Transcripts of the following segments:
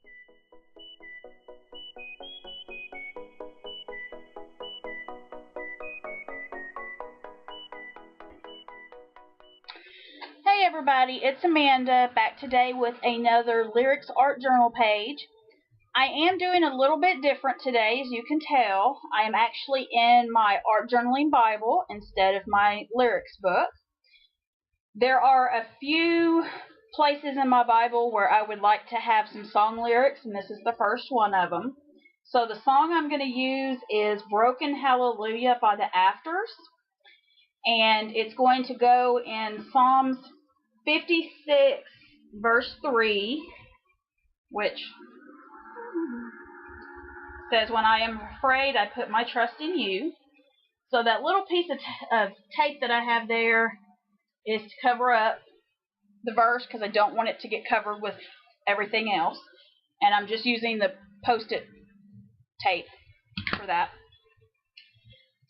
Hey everybody, it's Amanda, back today with another lyrics art journal page. I am doing a little bit different today, as you can tell. I am actually in my art journaling Bible instead of my lyrics book. There are a few places in my Bible where I would like to have some song lyrics, and this is the first one of them. So the song I'm going to use is Broken Hallelujah by the Afters, and it's going to go in Psalms 56 verse 3, which says, "When I am afraid, I put my trust in you." So that little piece of tape that I have there is to cover up the verse because I don't want it to get covered with everything else. And I'm just using the Post-it tape for that.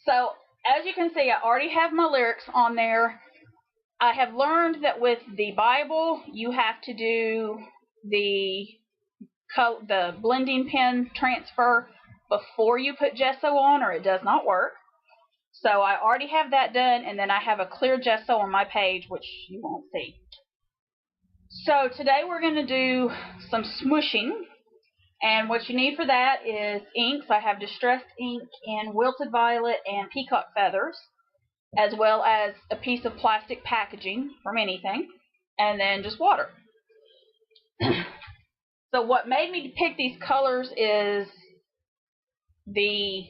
So as you can see, I already have my lyrics on there. I have learned that with the Bible, you have to do the blending pen transfer before you put gesso on, or it does not work. So I already have that done, and then I have a clear gesso on my page, which you won't see. So today we're going to do some smooshing, and what you need for that is inks. I have distressed ink in Wilted Violet and Peacock feathers, as well as a piece of plastic packaging from anything, and then just water. So what made me pick these colors is the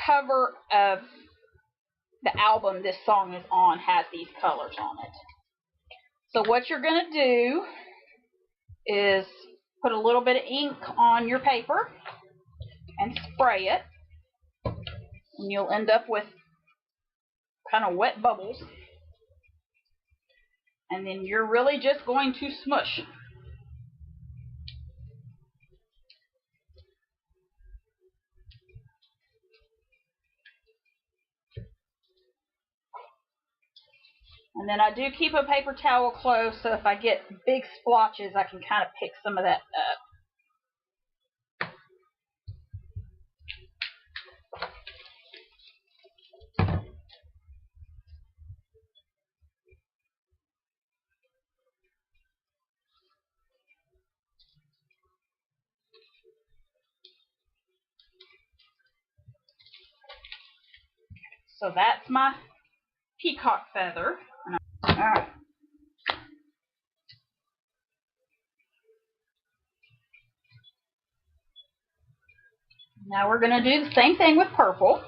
cover of the album this song is on has these colors on it. So what you're going to do is put a little bit of ink on your paper and spray it, and you'll end up with kind of wet bubbles, and then you're really just going to smush. And then I do keep a paper towel close, so if I get big splotches, I can kind of pick some of that up. So that's my peacock feather. Alright. Now we're going to do the same thing with purple.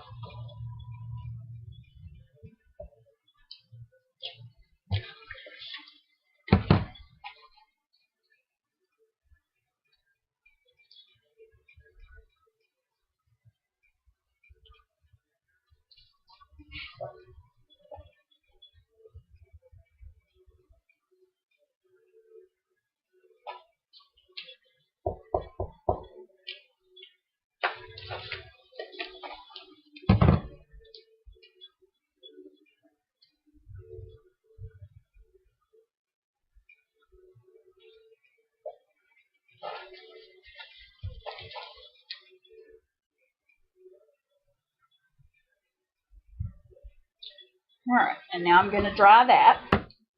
Alright, and now I'm going to dry that.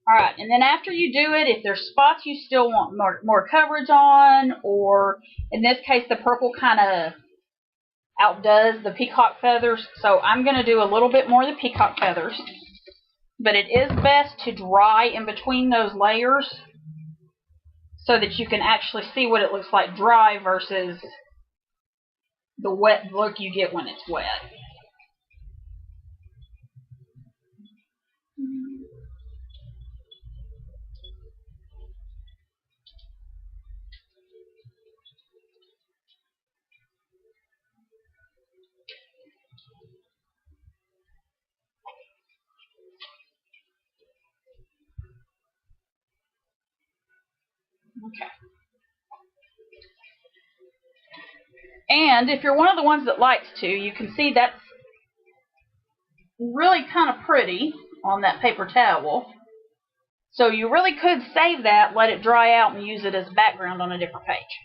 Alright, and then after you do it, if there's spots you still want more coverage on, or in this case the purple kind of outdoes the peacock feathers, so I'm going to do a little bit more of the peacock feathers. But it is best to dry in between those layers so that you can actually see what it looks like dry versus the wet look you get when it's wet. Okay. And if you're one of the ones that likes to, you can see that's really kind of pretty on that paper towel. So you really could save that, let it dry out, and use it as background on a different page.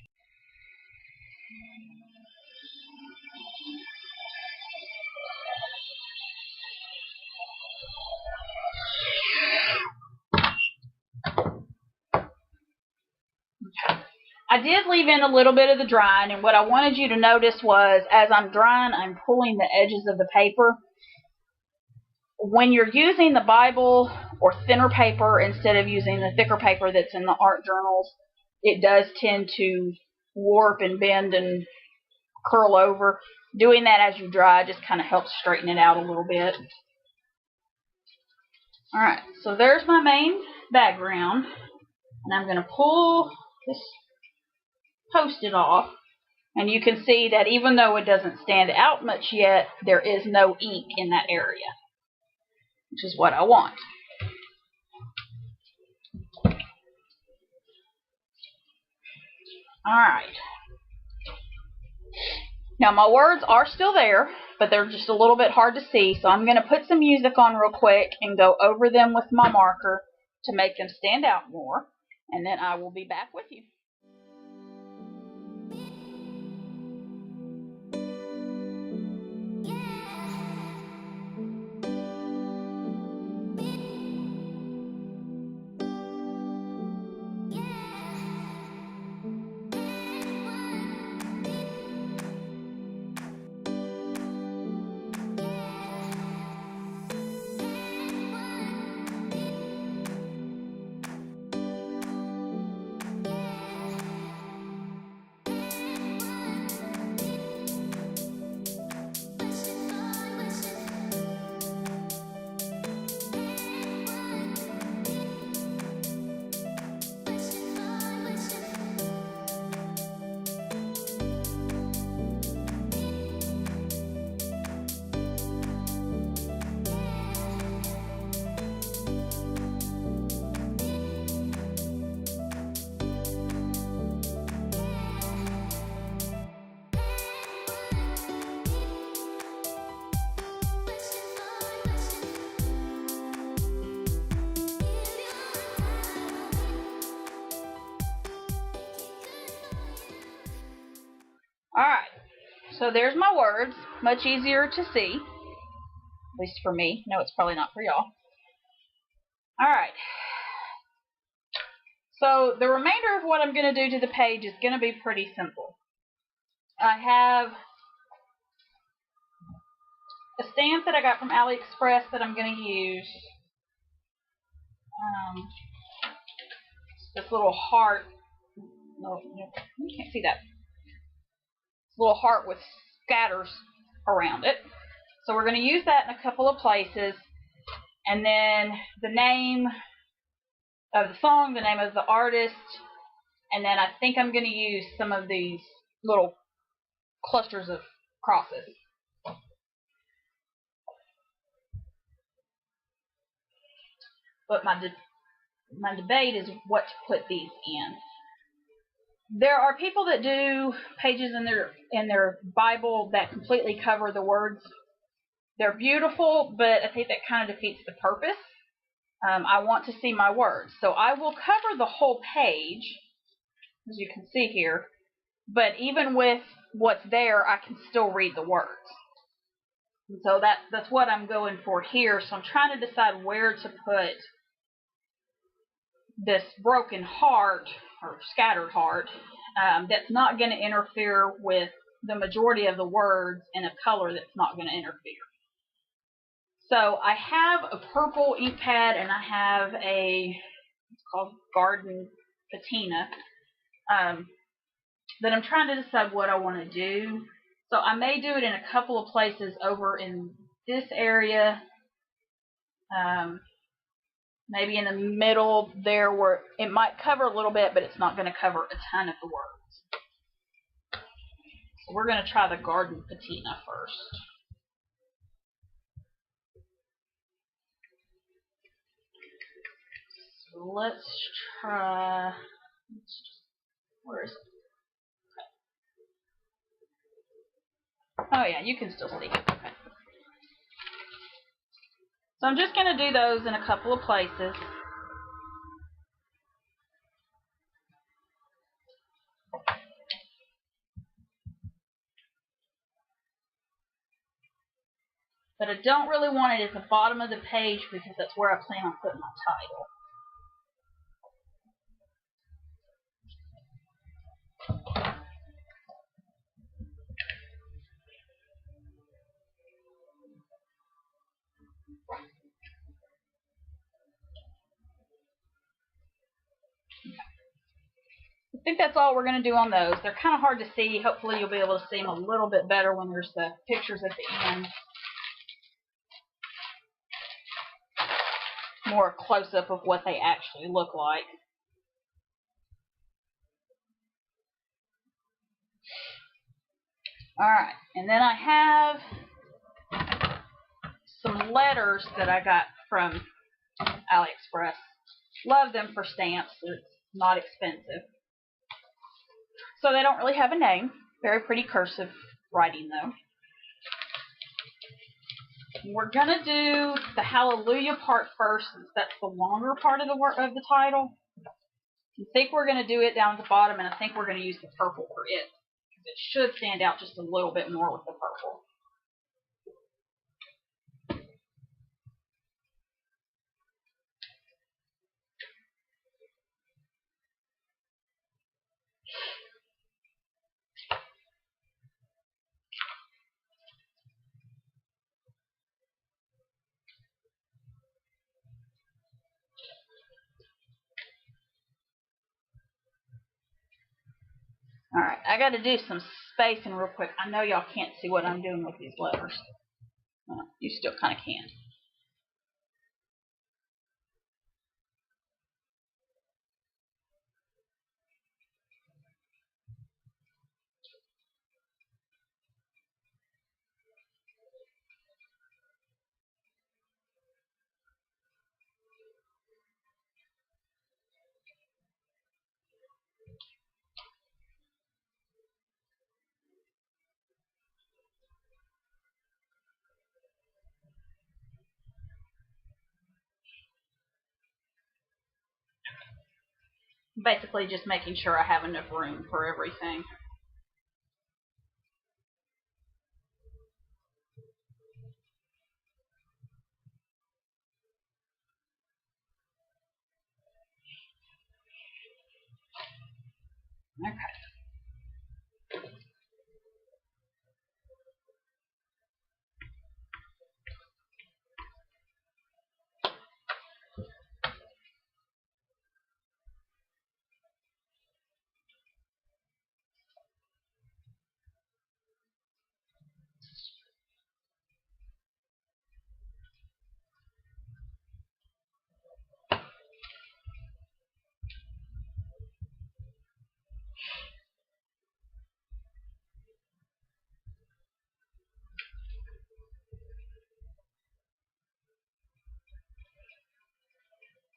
I did leave in a little bit of the drying, and what I wanted you to notice was as I'm drying, I'm pulling the edges of the paper. When you're using the Bible or thinner paper instead of using the thicker paper that's in the art journals, it does tend to warp and bend and curl over. Doing that as you dry just kind of helps straighten it out a little bit. Alright, so there's my main background, and I'm going to pull this Post-it off, and you can see that even though it doesn't stand out much yet, there is no ink in that area, which is what I want. Alright. Now my words are still there, but they're just a little bit hard to see, so I'm going to put some music on real quick and go over them with my marker to make them stand out more, and then I will be back with you. Alright, so there's my words. Much easier to see, at least for me. No, it's probably not for y'all. Alright, so the remainder of what I'm going to do to the page is going to be pretty simple. I have a stamp that I got from AliExpress that I'm going to use. This little heart. No, you can't see that. Little heart with scatters around it. So we're going to use that in a couple of places, and then the name of the song, the name of the artist, and then I think I'm going to use some of these little clusters of crosses. But my debate is what to put these in. There are people that do pages in their Bible that completely cover the words. They're beautiful, but I think that kind of defeats the purpose. I want to see my words. So I will cover the whole page, as you can see here, but even with what's there, I can still read the words. And so that's what I'm going for here. So I'm trying to decide where to put this broken heart, or scattered heart, that's not going to interfere with the majority of the words in a color that's not going to interfere. So I have a purple ink pad, and I have it's called Garden Patina, that I'm trying to decide what I want to do. So I may do it in a couple of places over in this area, maybe in the middle there where it might cover a little bit, but it's not going to cover a ton of the words. So we're going to try the Garden Patina first. So let's try, where is it? Oh yeah, you can still see it. Okay. So I'm just going to do those in a couple of places. But I don't really want it at the bottom of the page because that's where I plan on putting my title. think that's all we're going to do on those. They're kind of hard to see. Hopefully you'll be able to see them a little bit better when there's the pictures at the end. More close-up of what they actually look like. Alright, and then I have some letters that I got from AliExpress. Love them for stamps. It's not expensive. So they don't really have a name. Very pretty cursive writing though. We're going to do the Hallelujah part first, since that's the longer part of the title. I think we're going to do it down at the bottom, and I think we're going to use the purple for it, because it should stand out just a little bit more with the purple. Alright, I got to do some spacing real quick. I know y'all can't see what I'm doing with these letters. Well, you still kind of can. Basically just making sure I have enough room for everything. Okay.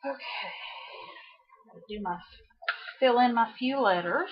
Okay. Fill in my few letters.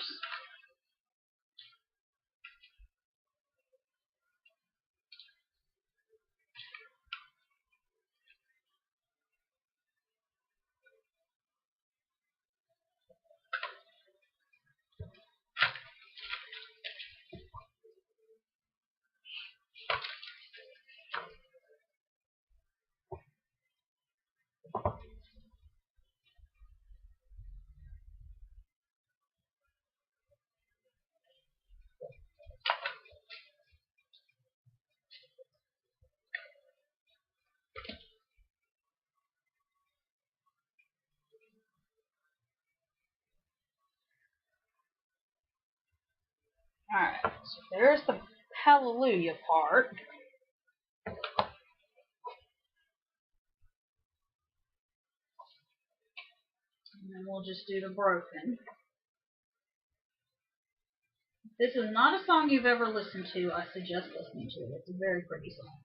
Alright, so there's the Hallelujah part. And then we'll just do the broken. If this is not a song you've ever listened to, I suggest listening to it. It's a very pretty song.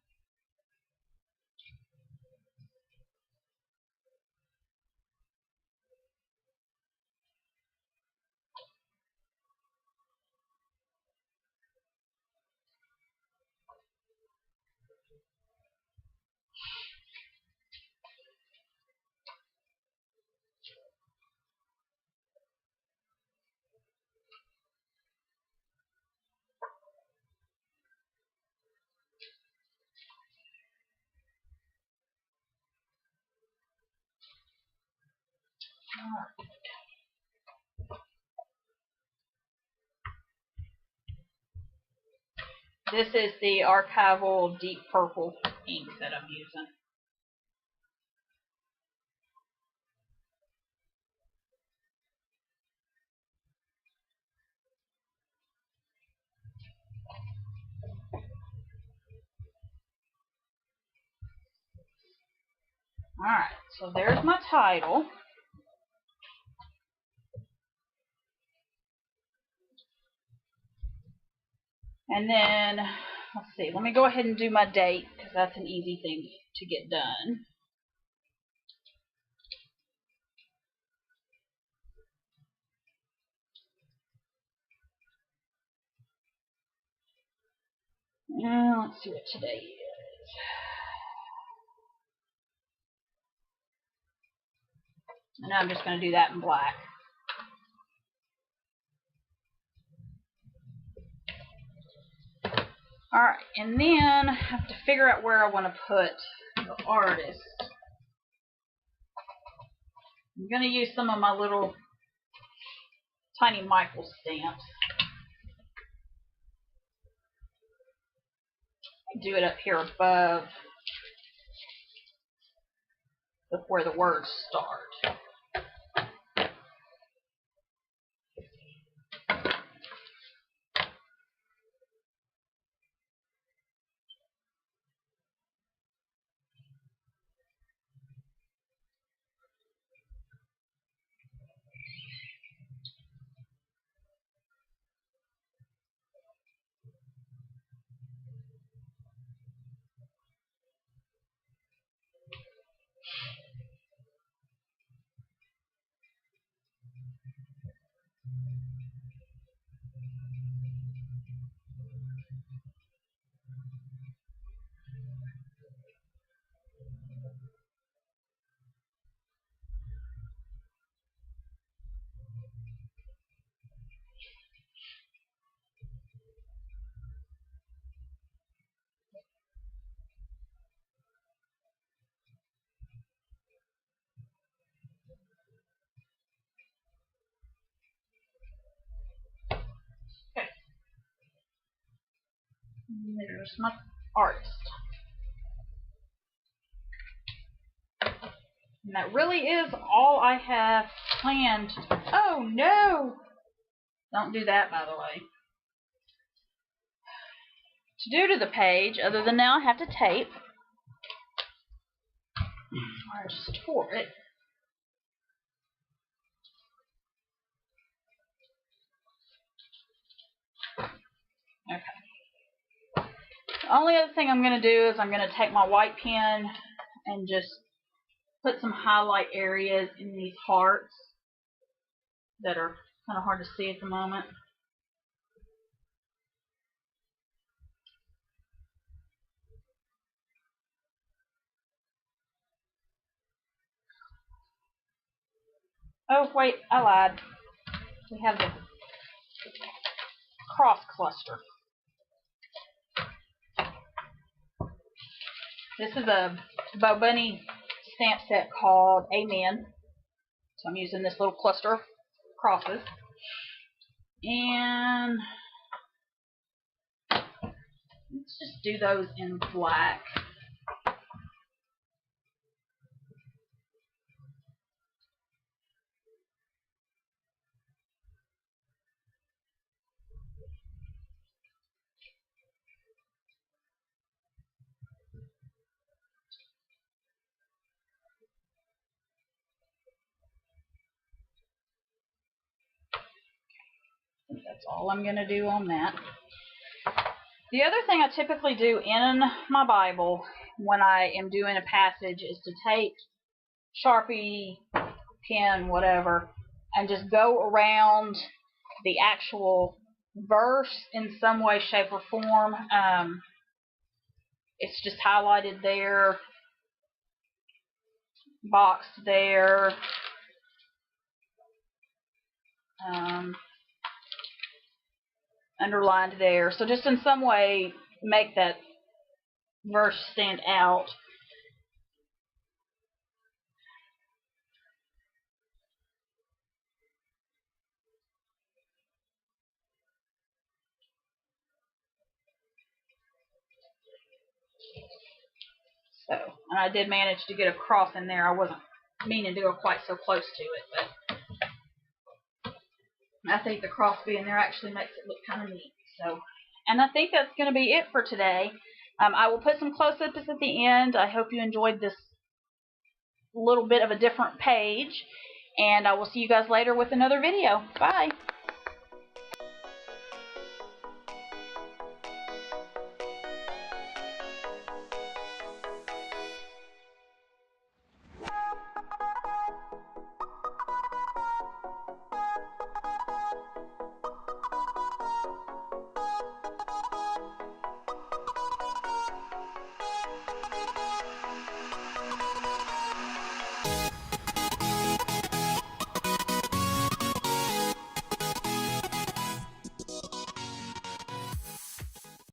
This is the Archival deep purple ink that I'm using. Alright, so there's my title. And then, let's see, let me go ahead and do my date, because that's an easy thing to get done. Let's see what today is. And I'm just going to do that in black. Alright, and then I have to figure out where I want to put the artist. I'm going to use some of my little tiny Michael stamps. Do it up here above where the words start. Okay. And there's my artist. And that really is all I have planned. Oh no! Don't do that, by the way. To do to the page, other than now I have to tape. I just tore it. Okay. The only other thing I'm going to do is I'm going to take my white pen and just put some highlight areas in these hearts that are kind of hard to see at the moment. Oh, wait, I lied. We have the cross cluster. This is a Bo Bunny stamp set called Amen. So I'm using this little cluster of crosses. And let's just do those in black. That's all I'm going to do on that. The other thing I typically do in my Bible when I am doing a passage is to take Sharpie, pen, whatever, and just go around the actual verse in some way, shape, or form. It's just highlighted there, boxed there. Underlined there. So just in some way make that verse stand out. So, and I did manage to get a cross in there. I wasn't meaning to go quite so close to it, but I think the cross being there actually makes it look kind of neat. So, and I think that's going to be it for today. I will put some close-ups at the end. I hope you enjoyed this little bit of a different page. And I will see you guys later with another video. Bye!